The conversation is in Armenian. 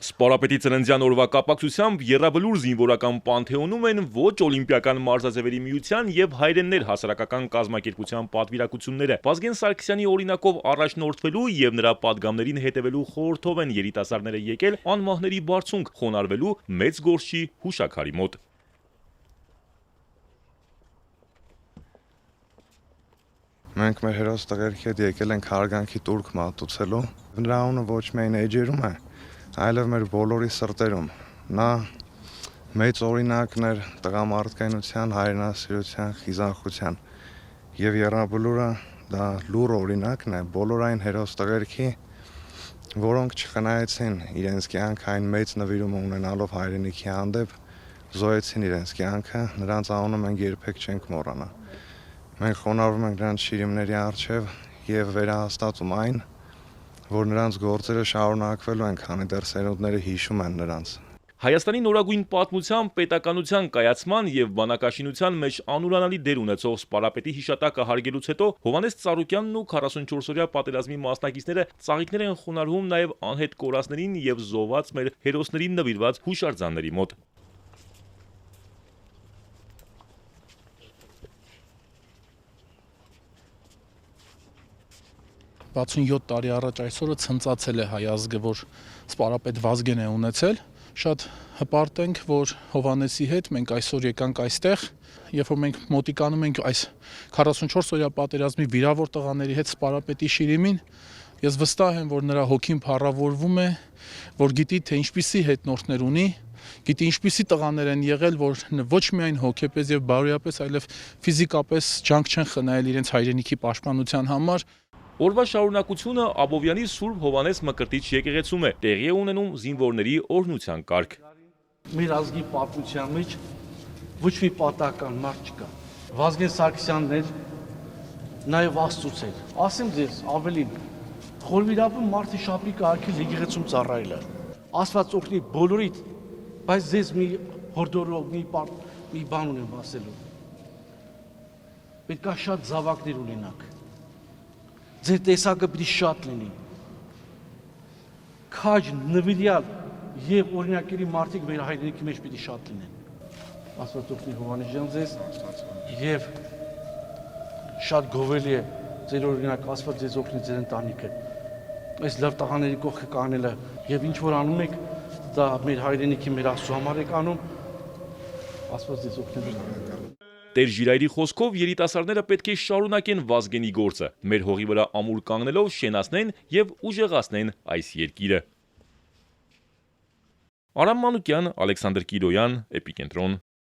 Սպարապետի ծննդյան օրվա կապակցությամբ Եռաբլուր զինվորական պանթեոնում են ոչ օլիմպիական մարզաձևերի միության եւ հայրեններ հասարակական կազմակերպության պատվիրակությունները։ Վազգեն Սարգսյանի օրինակով առաջնորդվելու եւ նրա պատգամներին հետևելու խորհրդով են երիտասարդները եկել անմահների բարձունք խոնարհվելու մեծ գործչի հուշաքարի մոտ։ Մենք մեր հերոս տղերքի հետ եկել ենք հարգանքի տուրք մատուցելու։ Նրա անունը ոչ միայն էջերում է, այլև մեր բոլորի սրտերում։ Նա մեծ օրինակն էր տղամարդկայնության, հայրենասիրության, խիզախության եւ Եռաբլուրը դա լուր օրինակն է բոլոր այն հերոս տղերքի, որոնք չխնայեցին իրենց կյանքը այն մեծ նվիրումը ունենալով հայրենիքի հանդեպ, զոհեցին իրենց կյանքը, նրանց անունը մենք երբեք չենք մոռանա։ Մենք խոնարհվում ենք նրանց շիրիմների առջև եւ վերահաստատում այն, որ նրանց գործերը շարունակվելու են, քանի դեռ սերունդները հիշում են նրանց։ Հայաստանի նորագույն պատմության, պետականության կայացման եւ բանակաշինության մեջ անուրանալի դեր ունեցող Սպարապետի հիշատակը հարգելուց հետո Հովհաննես Ծառուկյանն ու 44-օրյա պատերազմի մասնակիցները ծաղիկներ են խոնարհում նաեւ անհետ կորածներին եւ զոհված մեր հերոսներին նվիրված հուշարձանների մոտ։ 67 տարի առաջ այսօրը ցնծացել է հայ ազգը, որ Սպարապետ Վազգեն է ունեցել։ Շատ հպարտ ենք, որ Հովհաննեսի հետ մենք այսօր եկանք այստեղ, երբ որ մենք մոտիկանում ենք այս 44-օրյա պատերազմի վիրավոր տղաների հետ Սպարապետի շիրիմին, ես վստահ եմ, որ նրա հոգին փառավորվում է, որ գիտի, թե ինչպիսի հետնորդներ ունի, գիտի ինչպիսի տղաներ են եղել, որ ոչ միայն հոգեպես եւ բարոյապես, այլև ֆիզիկապես ջանք չեն խնայել իրենց հայրենիքի պաշտպանության համար։ Օրվա շարունակությունը Աբովյանի Սուրբ Հովհաննես Մկրտիչ եկեղեցում է, տեղի է ունենում զինվորների օրհնության կարգ։ Մեր ազգի պատմության մեջ ոչ մի պատահական մարդ չկա։ Վազգեն Սարգսյանն էր, նաև Աստծուց էր։ Ասեմ ձեզ ավելին, խորվիրապում մարդի շապիկը արկել եկեղեցում ծառայելը։ Աստված օգնի բոլորիդ, բայց ձեզ մի հորդորող, մի բան ունեմ ասելու։ Պետք է շատ զավակներ ունենաք։ Ձեր տեսակը պիտի շատ լինի։ Քաջ, նվիրյալ եւ օրինակելի մարդիկ մեր հայրենիքի մեջ պիտի շատ լինեն։ Աստված օգնի Հովհաննես ջան ձեզ եւ շատ գովելի է ձեր օրինակ Աստված ձեզ օգնի ձեր ընտանիքը։ Այս լավ տղաների կողքը կանելը եւ ինչ որ անում եք, դա մեր հայրենիքի, մեր Աստծո համար եք անում։ Աստված ձեզ օգնի։ Տեր Ժիրայրի խոսքով երիտասարդները պետք է շարունակեն Վազգենի գործը, մեր հողի վրա ամուր կանգնելով շենացնեն եւ ուժեղացնեն այս երկիրը։ Արամ Մանուկյան, Ալեքսանդր Կիրոյան, Էպիկենտրոն։